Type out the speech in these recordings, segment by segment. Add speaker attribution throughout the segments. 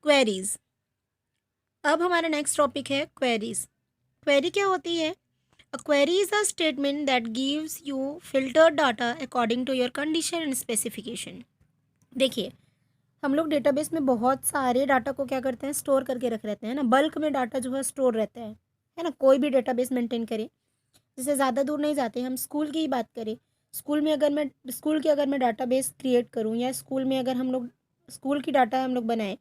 Speaker 1: Queries. अब हमारा next topic है क्वेरीज। क्वेरी क्या होती है? A query is a statement that gives you filtered data according to your condition and specification. देखिए, हम लोग डेटाबेस में बहुत सारे डाटा को क्या करते हैं, स्टोर करके रख रहते हैं ना। बल्क में डाटा जो है स्टोर रहता है ना। कोई भी डेटाबेस मेंटेन करें, जैसे ज़्यादा दूर नहीं जाते, हम स्कूल की ही बात करें। स्कूल की अगर मैं डाटाबेस क्रिएट करूँ, या स्कूल में अगर हम लोग स्कूल की डाटा हम लोग बनाएं,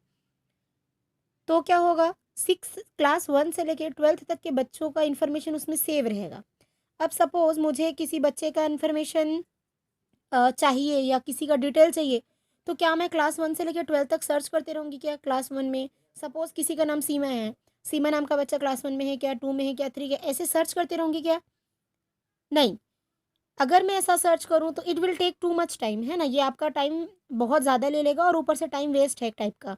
Speaker 1: तो क्या होगा, 6 क्लास 1 से लेकर 12th तक के बच्चों का इन्फॉर्मेशन उसमें सेव रहेगा। अब सपोज़ मुझे किसी बच्चे का इन्फॉर्मेशन चाहिए, या किसी का डिटेल चाहिए, तो क्या मैं क्लास 1 से लेकर 12th तक सर्च करते रहूँगी क्या? क्लास 1 में सपोज़ किसी का नाम सीमा है, सीमा नाम का बच्चा क्लास 1 में है क्या, 2 में है क्या, 3 क्या, ऐसे सर्च करते रहूँगी क्या? नहीं। अगर मैं ऐसा सर्च करूँ तो it will take too much time, है ना? ये आपका टाइम बहुत ज़्यादा ले लेगा, और ऊपर से टाइम वेस्ट है एक टाइप का,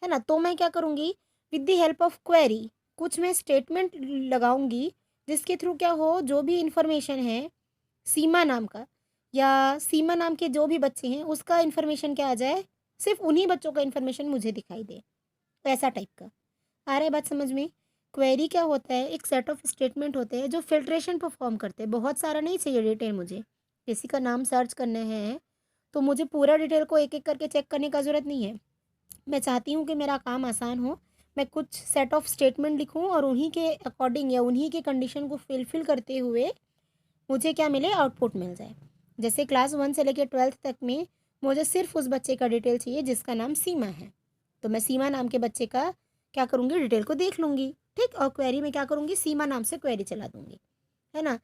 Speaker 1: है ना? तो मैं क्या करूँगी, with the help of query कुछ मैं स्टेटमेंट लगाऊँगी, जिसके थ्रू क्या हो, जो भी इंफॉर्मेशन है सीमा नाम का, या सीमा नाम के जो भी बच्चे हैं उसका इन्फॉर्मेशन क्या आ जाए, सिर्फ़ उन्हीं बच्चों का इन्फॉर्मेशन मुझे दिखाई दे, ऐसा टाइप का। आ रहा है बात समझ में? क्वेरी क्या होता है, एक सेट ऑफ स्टेटमेंट होते हैं जो फ़िल्ट्रेशन परफ़ॉर्म करते हैं। बहुत सारा नहीं चाहिए डिटेल मुझे, किसी का नाम सर्च करना है, तो मुझे पूरा डिटेल को एक-एक करके चेक करने का ज़रूरत नहीं है। मैं चाहती हूँ कि मेरा काम आसान हो, मैं कुछ सेट ऑफ स्टेटमेंट लिखूँ, और उन्हीं के अकॉर्डिंग या उन्हीं के कंडीशन को फ़ुलफ़िल करते हुए मुझे क्या मिले, आउटपुट मिल जाए। जैसे क्लास 1 से लेकर 12th तक में मुझे सिर्फ़ उस बच्चे का डिटेल चाहिए जिसका नाम सीमा है। तो मैं सीमा नाम के बच्चे का क्या करूँगी, डिटेल को देख लूँगी, ठीक? और क्वेरी में क्या करूँगी, सीमा नाम से क्वेरी चला दूँगी, है ना?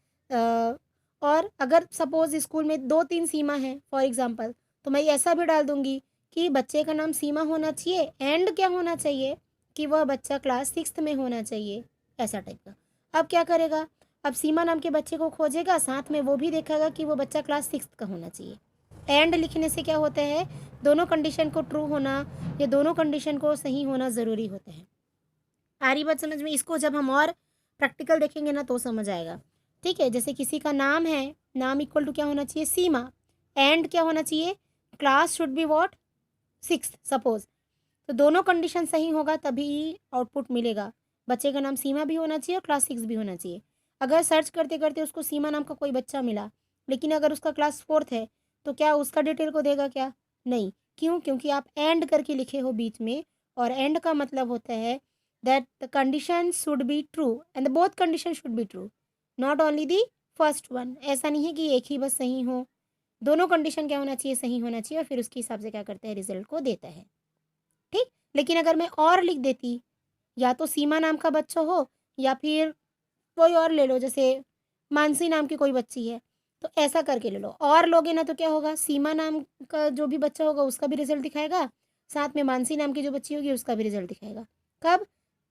Speaker 1: और अगर सपोज़ स्कूल में 2-3 सीमा हैं फॉर एग्ज़ाम्पल, तो मैं ऐसा भी डाल दूँगी कि बच्चे का नाम सीमा होना चाहिए, एंड क्या होना चाहिए कि वह बच्चा क्लास 6th में होना चाहिए, ऐसा टाइप का। अब क्या करेगा, अब सीमा नाम के बच्चे को खोजेगा, साथ में वो भी देखेगा कि वो बच्चा क्लास 6th का होना चाहिए। एंड लिखने से क्या होता है, दोनों कंडीशन को ट्रू होना या दोनों कंडीशन को सही होना ज़रूरी होता है। आ रही बात समझ में? इसको जब हम और प्रैक्टिकल देखेंगे ना तो समझ आएगा, ठीक है? जैसे किसी का नाम है, नाम इक्वल टू क्या होना चाहिए, सीमा, एंड क्या होना चाहिए, class should be what, 6th suppose. तो दोनों कंडीशन सही होगा तभी आउटपुट मिलेगा। बच्चे का नाम सीमा भी होना चाहिए और क्लास 6 भी होना चाहिए। अगर सर्च करते-करते उसको सीमा नाम का कोई बच्चा मिला, लेकिन अगर उसका क्लास 4th है, तो क्या उसका डिटेल को देगा क्या? नहीं। क्यों? क्योंकि आप एंड करके लिखे हो बीच में, और एंड का मतलब होता है that the condition should be true and both condition should be true, not only the first one. ऐसा नहीं है कि एक ही बस सही हो, दोनों कंडीशन क्या होना चाहिए, सही होना चाहिए, और फिर उसके हिसाब से क्या करता है, रिज़ल्ट को देता है। ठीक? लेकिन अगर मैं और लिख देती, या तो सीमा नाम का बच्चा हो, या फिर कोई और ले लो, जैसे मानसी नाम की कोई बच्ची है, तो ऐसा करके ले लो। और लोगे ना तो क्या होगा, सीमा नाम का जो भी बच्चा होगा उसका भी रिज़ल्ट दिखाएगा, साथ में मानसी नाम की जो बच्ची होगी उसका भी रिज़ल्ट दिखाएगा। कब?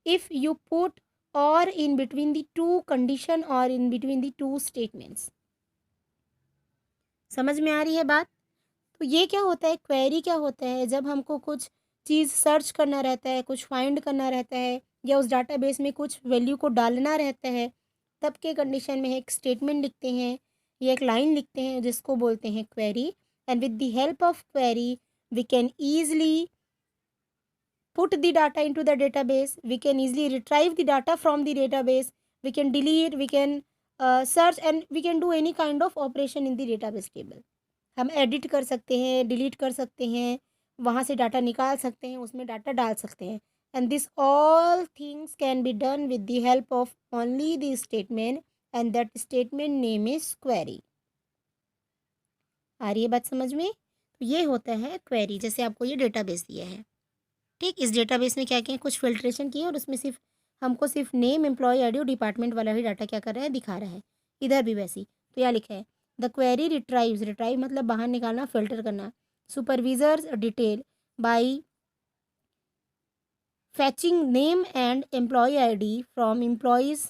Speaker 1: इफ यू पुट और इन बिटवीन द 2 कंडीशन और इन बिटवीन द 2 स्टेटमेंट्स। समझ में आ रही है बात? तो ये क्या होता है, क्वेरी क्या होता है, जब हमको कुछ चीज़ सर्च करना रहता है, कुछ फाइंड करना रहता है, या उस डाटाबेस में कुछ वैल्यू को डालना रहता है, तब के कंडीशन में एक स्टेटमेंट लिखते हैं या एक लाइन लिखते हैं जिसको बोलते हैं query. And with the help of query we can easily put the data into the database, we can easily retrieve the data from the database, we can delete, we can search, and we can do any kind of operation in the database table. हम edit कर सकते हैं, delete कर सकते हैं, वहाँ से data निकाल सकते हैं, उसमें डाटा डाल सकते हैं, and this all things can be done with the help of only the statement, and that statement name is query. आ रही है बात समझ में? तो ये होता है क्वेरी। जैसे आपको ये डेटाबेस दिया है, ठीक? इस डेटाबेस में क्या किया है, कुछ फ़िल्ट्रेशन किया, और उसमें सिर्फ़ हमको सिर्फ़ नेम, एम्प्लॉयी आईडी और डिपार्टमेंट वाला ही डाटा क्या कर रहा है, दिखा रहा है। इधर भी वैसे ही। तो यहाँ लिखा है, द क्वेरी रिट्राइव्स, रिट्राइव मतलब बाहर निकालना, फ़िल्टर करना, supervisors detail by fetching name and employee ID from employees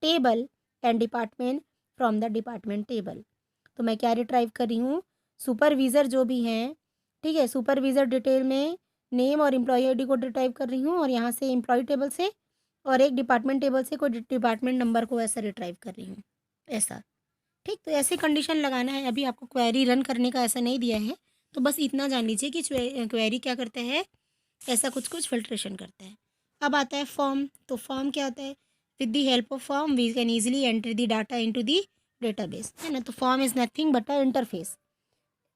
Speaker 1: table and department from the department table. तो मैं क्या रिट्राइव कर रही हूँ, सुपरवाइज़र जो भी हैं, ठीक है? सुपरवाइज़र डिटेल में नेम और एम्प्लॉयी आईडी को रिट्राइव कर रही हूँ, और यहाँ से एम्प्लॉयी टेबल से, और एक डिपार्टमेंट टेबल से कोई डिपार्टमेंट नंबर को ऐसा रिट्राइव कर रही हूँ, ऐसा। ठीक? तो ऐसे कंडीशन लगाना है। अभी आपको क्वेरी रन करने का ऐसा नहीं दिया है, तो बस इतना जान लीजिए कि क्वेरी क्या करता है, ऐसा कुछ कुछ फिल्ट्रेशन करता है। अब आता है फॉर्म। तो फॉर्म क्या होता है? With the help of form we can easily enter the data into the database, है ना। तो form is nothing but a interface,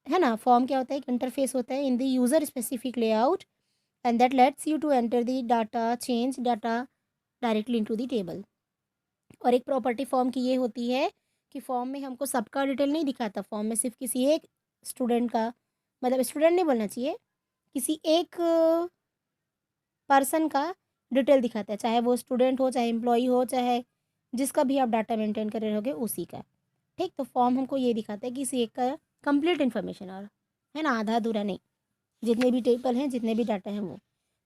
Speaker 1: है ना। फॉर्म क्या होता है? एक इंटरफेस होता है in the user specific layout and that lets you to enter the data, change data directly into the table. और एक प्रॉपर्टी फॉर्म की ये होती है कि फॉर्म में हमको सबका डिटेल नहीं दिखाता, फॉर्म में सिर्फ किसी एक स्टूडेंट का, मतलब स्टूडेंट नहीं बोलना चाहिए, किसी एक पर्सन का डिटेल दिखाता है, चाहे वो स्टूडेंट हो, चाहे एम्प्लॉई हो, चाहे जिसका भी आप डाटा मेंटेन कर रहे होगे उसी का। ठीक, तो फॉर्म हमको ये दिखाता है कि किसी एक का कंप्लीट इन्फॉर्मेशन, और है ना, आधा अधूरा नहीं, जितने भी टेबल हैं, जितने भी डाटा हैं वो।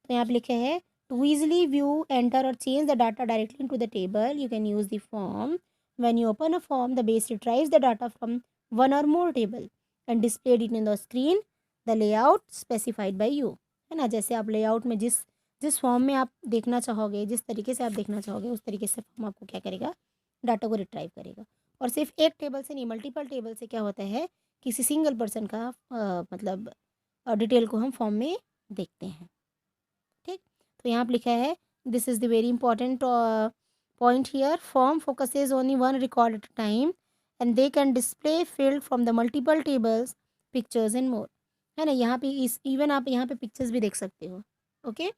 Speaker 1: तो यहाँ पे लिखे हैं टू ईजिली व्यू, एंटर और change the data directly into the table you can use the form. When you open a form the base retrieves the data from one or more table and displayed it in the screen the layout specified by you, है ना। जैसे आप layout में जिस जिस form में आप देखना चाहोगे, जिस तरीके से आप देखना चाहोगे, उस तरीके से फॉर्म आपको क्या करेगा, डाटा को रिट्राइव करेगा। और सिर्फ एक टेबल से नहीं, मल्टीपल टेबल से क्या होता है, किसी सिंगल पर्सन का मतलब डिटेल को हम फॉर्म में देखते हैं। ठीक, तो यहाँ पे लिखा है this is the very important point here, form focuses only one record at a time and they can display field from the multiple tables, pictures and more, है ना। यहाँ पे इस इवन आप यहाँ पे पिक्चर्स भी देख सकते हो। ओके,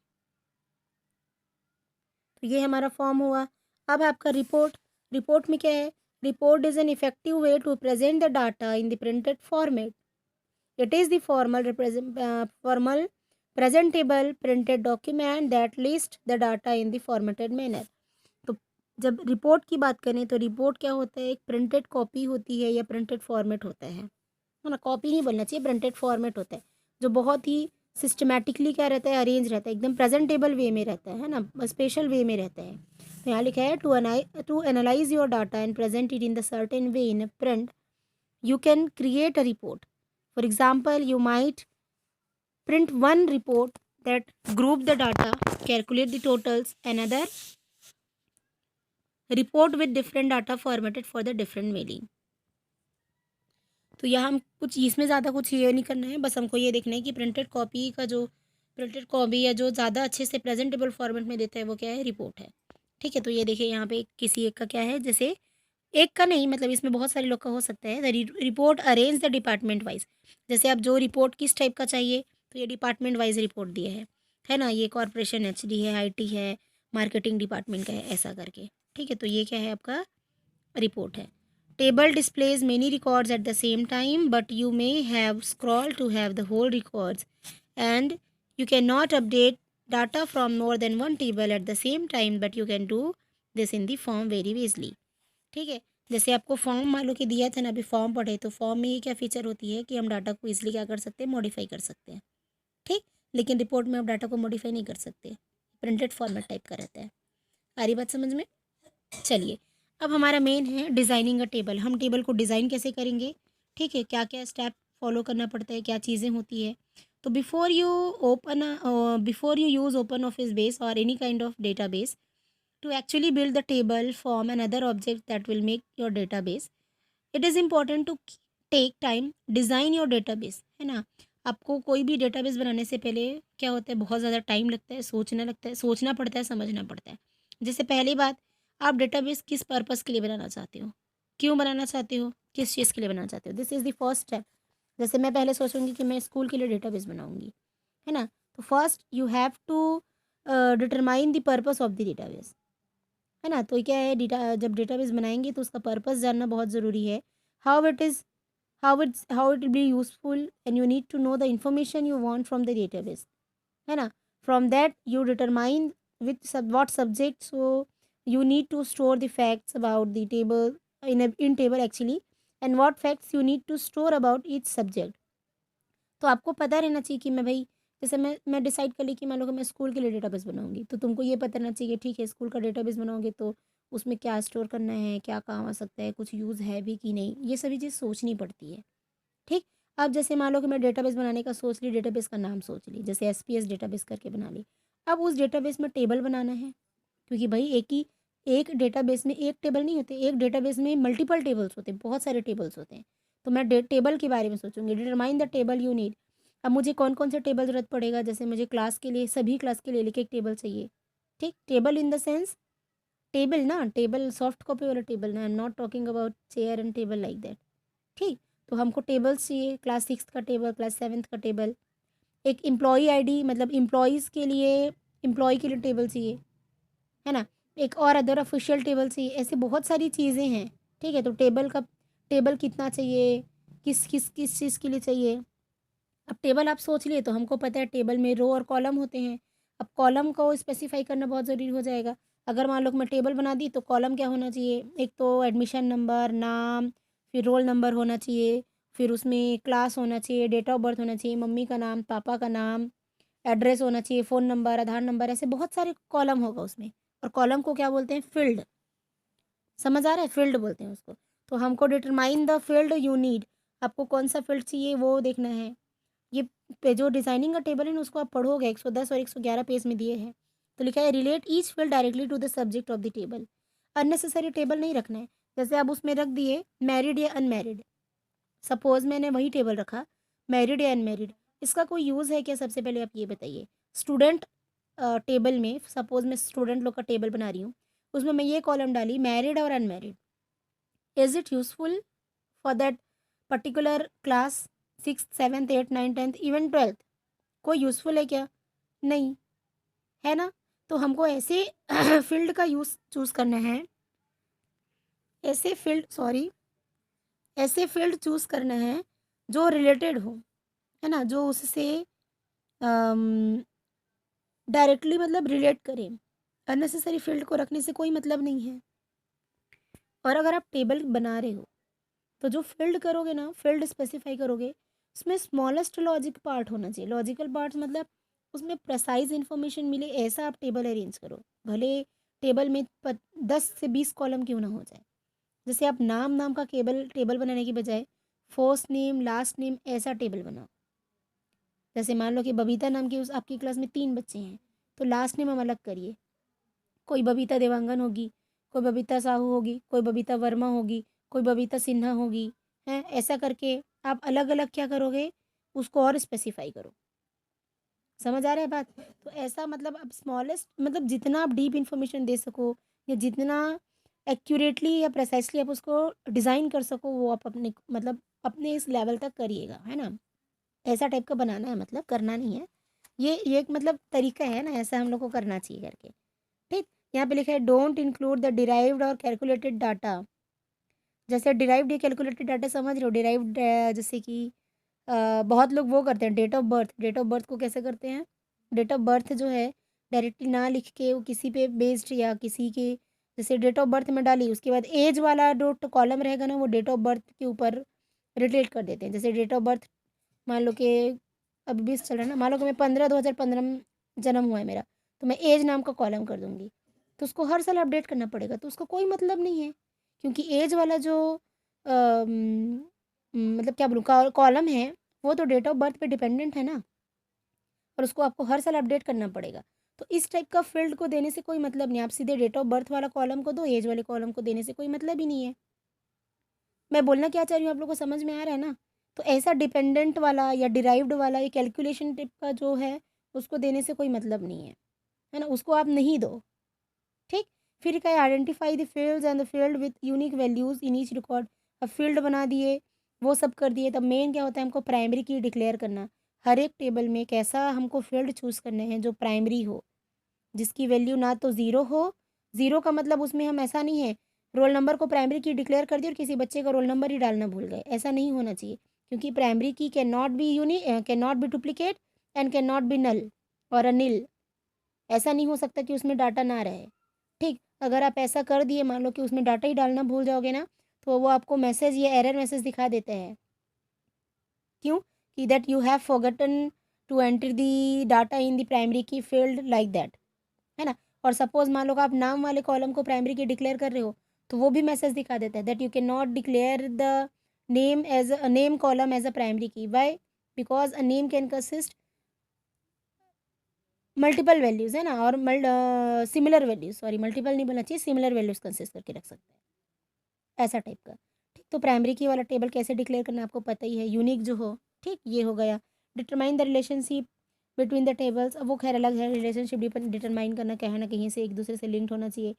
Speaker 1: तो ये हमारा फॉर्म हुआ। अब आपका रिपोर्ट। रिपोर्ट में क्या है? Report is an effective way to present the data in the printed format. It is the formal presentable printed document that lists the data in the formatted manner. तो जब report की बात करें तो report क्या होता है? एक प्रिंटेड कॉपी होती है या प्रिंटेड फॉर्मेट होता है ना। कॉपी नहीं बोलना चाहिए, प्रिंटेड फॉर्मेट होता है, जो बहुत ही सिस्टमेटिकली क्या रहता है, अरेंज रहता है, एकदम प्रेजेंटेबल वे में रहता है ना, स्पेशल वे में रहता है। तो यहाँ लिखा है to analyse your data and present it in the certain way in print you can create a report. For example, you might print one report that group the data, calculate the totals, another report with different data formatted for the different mailing. तो यहाँ हम कुछ इसमें ज़्यादा कुछ ये नहीं करना है, बस हमको ये देखना है कि प्रिंटेड कॉपी का जो प्रिंटेड कॉपी या जो ज़्यादा अच्छे से प्रेजेंटेबल फॉर्मेट में देता है वो क्या है? रिपोर्ट है। ठीक है, तो ये देखिए यहाँ पे किसी एक का क्या है, जैसे एक का नहीं, मतलब इसमें बहुत सारे लोग का हो सकता है। The report arrange the department wise, जैसे आप जो रिपोर्ट किस टाइप का चाहिए, तो ये डिपार्टमेंट वाइज रिपोर्ट दिया है ना। ये कॉरपोरेशन एचडी है, आईटी है, मार्केटिंग डिपार्टमेंट का है, ऐसा करके। ठीक है, तो ये क्या है? आपका रिपोर्ट है। Table displays many records at the same time but you may have scroll to have the whole records and you can not update data from more than one table at the same time but you can do this in the form very easily. ठीक है, जैसे आपको form मान लो कि दिया था ना, अभी फॉर्म पढ़े, तो फॉर्म में ये क्या फीचर होती है कि हम डाटा को इसलिए क्या कर सकते हैं? मॉडिफाई कर सकते हैं। ठीक, लेकिन रिपोर्ट में आप डाटा को मॉडिफाई नहीं कर सकते, प्रिंटेड फॉर्मेट टाइप का रहता है। आ रही बात समझ में? चलिए, अब हमारा मेन है डिज़ाइनिंग अ टेबल। हम टेबल को डिज़ाइन कैसे करेंगे? ठीक है, क्या क्या स्टेप फॉलो करना पड़ता है, क्या चीज़ें होती है। तो before you use open office base और any kind of database to actually build the table, form and other objects that will make your database, it is important to take time design your database, है ना। आपको कोई भी database बनाने से पहले क्या होता है? बहुत ज़्यादा टाइम लगता है, सोचना लगता है, सोचना पड़ता है, समझना पड़ता है। जैसे पहली बात, आप डेटाबेस किस पर्पज़ के लिए बनाना चाहते हो, क्यों बनाना चाहते हो, किस चीज़ के लिए बनाना चाहते हो, this is the first step. जैसे मैं पहले सोचूंगी कि मैं स्कूल के लिए डेटाबेस बनाऊंगी, है ना। तो first you have to determine the purpose of the database, है ना। तो क्या है, जब डेटाबेस बनाएंगे तो उसका पर्पस जानना बहुत ज़रूरी है। How it is how it will be useful and you need to know the information you want from the database, है ना। From that you determine with what subject, so you need to store the facts about the table in table actually, and what facts you need to store about each subject. तो आपको पता रहना चाहिए कि मैं भाई, जैसे मैं डिसाइड कर ली कि मान लो कि मैं स्कूल के लिए डेटाबेस बनाऊंगी, तो तुमको ये पता रहना चाहिए कि ठीक है, स्कूल का डेटाबेस बनाओगे तो उसमें क्या स्टोर करना है, क्या काम आ सकता है, कुछ यूज़ है भी कि नहीं, ये सभी चीज़ सोचनी पड़ती है। ठीक, अब जैसे मान लो कि मैं डेटाबेस बनाने का सोच ली, डेटाबेस का नाम सोच ली, जैसे एसपीएस डेटाबेस करके बना ली। अब उस डेटाबेस में टेबल बनाना है, क्योंकि भाई एक डेटाबेस में एक टेबल नहीं होते, एक डेटाबेस में मल्टीपल टेबल्स होते हैं, बहुत सारे टेबल्स होते हैं। तो मैं टेबल के बारे में सोचूंगी, determine the table you need. अब मुझे कौन कौन से टेबल ज़रूरत पड़ेगा, जैसे मुझे क्लास के लिए, सभी क्लास के लिए एक टेबल चाहिए। ठीक, table in the sense table ना, टेबल सॉफ्ट कॉपी वाला टेबल ना, I am not talking about chair and table like that. ठीक, तो हमको टेबल्स चाहिए, क्लास 6 का टेबल, क्लास 7 का टेबल, एक एम्प्लॉई आईडी मतलब एम्प्लॉय के लिए टेबल चाहिए, है ना, एक और अदर ऑफिशियल टेबल चाहिए, ऐसे बहुत सारी चीज़ें हैं। ठीक है, तो टेबल कितना चाहिए, किस चीज़ के लिए चाहिए। अब टेबल आप सोच लिए तो हमको पता है टेबल में रो और कॉलम होते हैं। अब कॉलम को स्पेसिफाई करना बहुत ज़रूरी हो जाएगा। अगर मान लो कि मैं टेबल बना दी तो कॉलम क्या होना चाहिए, एक तो एडमिशन नंबर, नाम, फिर रोल नंबर होना चाहिए, फिर उसमें क्लास होना चाहिए, डेट ऑफ बर्थ होना चाहिए, मम्मी का नाम, पापा का नाम, एड्रेस होना चाहिए, फ़ोन नंबर, आधार नंबर, ऐसे बहुत सारे कॉलम होगा उसमें। और कॉलम को क्या बोलते हैं, फील्ड। समझ आ रहा है, फील्ड बोलते हैं उसको। तो हमको determine the field you need, आपको कौन सा फील्ड चाहिए वो देखना है। ये जो डिज़ाइनिंग का टेबल है ना उसको आप पढ़ोगे, 110 और 111 पेज में दिए हैं। तो लिखा है relate each field directly to the subject of the table. Unnecessary table नहीं रखना है। जैसे आप उसमें रख दिए मैरिड या अनमैरिड, सपोज मैंने वही टेबल रखा मैरिड या अनमैरिड, इसका कोई यूज़ है क्या, सबसे पहले आप ये बताइए। स्टूडेंट टेबल में सपोज मैं स्टूडेंट लोग का टेबल बना रही हूँ, उसमें मैं ये कॉलम डाली मैरिड और unmarried, is it useful for that particular class, 6th 7th 8th 9th 10th even 12th, कोई यूज़फुल है क्या, नहीं, है ना। तो हमको ऐसे फील्ड का यूज़ चूज़ करना है, ऐसे फील्ड चूज़ करना है जो रिलेटेड हो, है ना, जो उससे डायरेक्टली मतलब रिलेट करें। अननेसेसरी फील्ड को रखने से कोई मतलब नहीं है। और अगर आप टेबल बना रहे हो तो जो फील्ड करोगे ना, फील्ड स्पेसिफाई करोगे, उसमें स्मॉलेस्ट लॉजिक पार्ट होना चाहिए। लॉजिकल पार्ट मतलब उसमें प्रेसाइज इन्फॉर्मेशन मिले, ऐसा आप टेबल अरेंज करो। भले टेबल में 10 से 20 कॉलम क्यों ना हो जाए। जैसे आप नाम नाम का टेबल बनाने की बजाय फर्स्ट नेम लास्ट नेम ऐसा टेबल बनाओ। जैसे मान लो कि बबीता नाम की उस आपकी क्लास में 3 बच्चे हैं, तो लास्ट नेम हम अलग करिए। कोई बबीता देवांगन होगी, कोई बबीता साहू होगी, कोई बबीता वर्मा होगी, कोई बबीता सिन्हा होगी, हैं, ऐसा करके आप अलग अलग क्या करोगे, उसको और स्पेसिफाई करो। समझ आ रहा है बात। तो ऐसा मतलब अब स्मॉलेस्ट मतलब जितना आप डीप इन्फॉर्मेशन दे सको या जितना एक्यूरेटली या प्रेसाइसली आप उसको डिज़ाइन कर सको, वो आप अपने मतलब अपने इस लेवल तक करिएगा, है ना। ऐसा टाइप का बनाना है, मतलब करना नहीं है। ये एक मतलब तरीका है ना, ऐसा हम लोग को करना चाहिए करके। ठीक, यहाँ पे लिखा है डोंट इंक्लूड द डिराइव्ड और कैलकुलेटेड डाटा। जैसे डिराइव्ड या कैलकुलेटेड डाटा समझ रहे हो, डिराइव्ड जैसे कि बहुत लोग वो करते हैं डेट ऑफ बर्थ को कैसे करते हैं, डेट ऑफ बर्थ जो है डायरेक्टली ना लिख के वो किसी पे बेस्ड या किसी के, जैसे डेट ऑफ बर्थ में डाली उसके बाद एज वाला जो कॉलम रहेगा ना वो डेट ऑफ बर्थ के ऊपर रिलेट कर देते हैं। जैसे डेट ऑफ बर्थ मान लो कि अभी 20 चल रहा है ना, मान लो कि मैं 15/2015 में जन्म हुआ है मेरा, तो मैं एज नाम का कॉलम कर दूंगी। तो उसको हर साल अपडेट करना पड़ेगा, तो उसका कोई मतलब नहीं है, क्योंकि एज वाला जो मतलब क्या बोलूँ कॉलम है वो तो डेट ऑफ बर्थ पे डिपेंडेंट है ना, और उसको आपको हर साल अपडेट करना पड़ेगा। तो इस टाइप का फील्ड को देने से कोई मतलब नहीं, आप सीधे डेट ऑफ बर्थ वाला कॉलम को दो, एज वाले कॉलम को देने से कोई मतलब ही नहीं है। मैं बोलना क्या चाह रही हूँ आप लोग को समझ में आ रहा है ना। तो ऐसा डिपेंडेंट वाला या डिराइव्ड वाला या कैलकुलेशन टाइप का जो है उसको देने से कोई मतलब नहीं है ना, उसको आप नहीं दो। ठीक, फिर क्या है identify the fields and the field with unique values in each record. अब फील्ड बना दिए, वो सब कर दिए, तब मेन क्या होता है, हमको प्राइमरी की डिक्लेयर करना। हर एक टेबल में कैसा हमको फील्ड चूज़ करने हैं जो प्राइमरी हो, जिसकी वैल्यू ना तो ज़ीरो हो। ज़ीरो का मतलब उसमें हम ऐसा नहीं है रोल नंबर को प्राइमरी की डिक्लेयर कर दिया और किसी बच्चे का रोल नंबर ही डालना भूल गए, ऐसा नहीं होना चाहिए। क्योंकि primary key can not be duplicate and can not be null और अनिल। ऐसा नहीं हो सकता कि उसमें डाटा ना रहे। ठीक, अगर आप ऐसा कर दिए, मान लो कि उसमें डाटा ही डालना भूल जाओगे ना, तो वो आपको मैसेज या एरर मैसेज दिखा देते हैं। क्यों, कि that you have forgotten to enter the data in the primary key field like that, है ना। और सपोज मान लो कि आप नाम वाले कॉलम को प्राइमरी की डिक्लेयर कर रहे हो, तो वो भी मैसेज दिखा देता है that you can not declare the name as a name column as a primary key. Why, because a name can consist multiple values, है ना, और सिमिलर वैल्यूज़, सॉरी मल्टीपल नहीं बोलना चाहिए, सिमिलर वैल्यूज़ कंसिस्ट करके रख सकते हैं, ऐसा टाइप का। ठीक, तो प्राइमरी की वाला टेबल कैसे डिक्लेयर करना है आपको पता ही है, यूनिक जो हो। ठीक, ये हो गया। Determine the relationship between the tables, अब वो खैर अलग है, रिलेशनशिप डिटरमाइन करना कहीं ना कहीं से एक दूसरे से लिंक्ड होना चाहिए,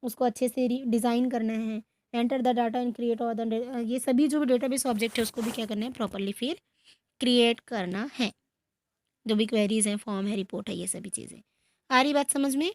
Speaker 1: उसको अच्छे से डिज़ाइन करना है। Enter the data and create और द, ये सभी जो भी डेटाबेस ऑब्जेक्ट है उसको भी क्या करना है, प्रॉपरली फिर क्रिएट करना है। जो भी क्वेरीज हैं, फॉर्म है, रिपोर्ट है, ये सभी चीज़ें आ रही बात समझ में।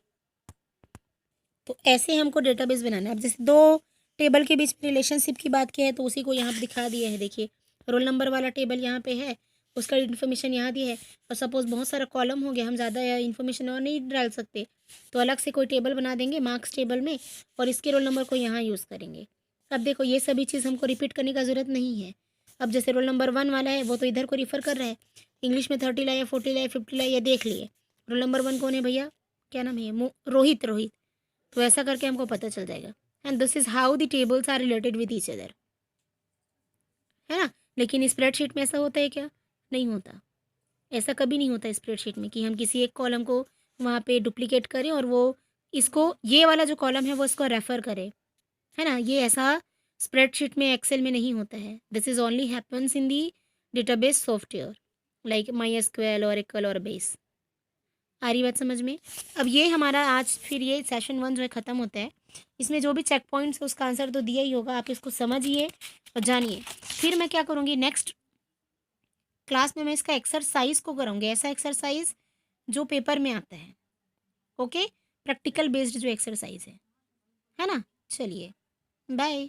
Speaker 1: तो ऐसे हमको डेटाबेस बनाना है। अब जैसे दो टेबल के बीच में रिलेशनशिप की बात की है तो उसी को यहाँ पे दिखा दिया है। देखिए रोल नंबर वाला टेबल यहाँ पे है, उसका इन्फॉर्मेशन यहाँ दी है, और सपोज़ बहुत सारा कॉलम हो गया, हम ज़्यादा इन्फॉर्मेशन और नहीं डाल सकते, तो अलग से कोई टेबल बना देंगे मार्क्स टेबल में, और इसके रोल नंबर को यहाँ यूज़ करेंगे। अब देखो ये सभी चीज़ हमको रिपीट करने का ज़रूरत नहीं है। अब जैसे रोल नंबर 1 वाला है वो तो इधर को रिफ़र कर रहा है, इंग्लिश में 30 लाया, 40 लाया, 50 लाया, ये देख लिए। रोल नंबर 1 कौन है भैया, क्या नाम है, रोहित। रोहित, तो ऐसा करके हमको पता चल जाएगा। And this is how the tables are related with each other, है ना। लेकिन स्प्रेडशीट में ऐसा होता है क्या, नहीं होता। ऐसा कभी नहीं होता स्प्रेडशीट में कि हम किसी एक कॉलम को वहाँ पे डुप्लीकेट करें और वो इसको, ये वाला जो कॉलम है वो इसको रेफ़र करे, है ना। ये ऐसा स्प्रेडशीट में, एक्सेल में नहीं होता है। This is only happens in the database software like MySQL, Oracle और बेस। आ रही बात समझ में। अब ये हमारा आज फिर ये सेशन 1 जो है ख़त्म होता है। इसमें जो भी चेक पॉइंट्स है उसका आंसर तो दिया ही होगा, आप इसको समझिए और जानिए। फिर मैं क्या करूँगी, नेक्स्ट क्लास में मैं इसका एक्सरसाइज को कराऊंगी, ऐसा एक्सरसाइज जो पेपर में आता है। ओके, प्रैक्टिकल बेस्ड जो एक्सरसाइज है ना। चलिए, बाय।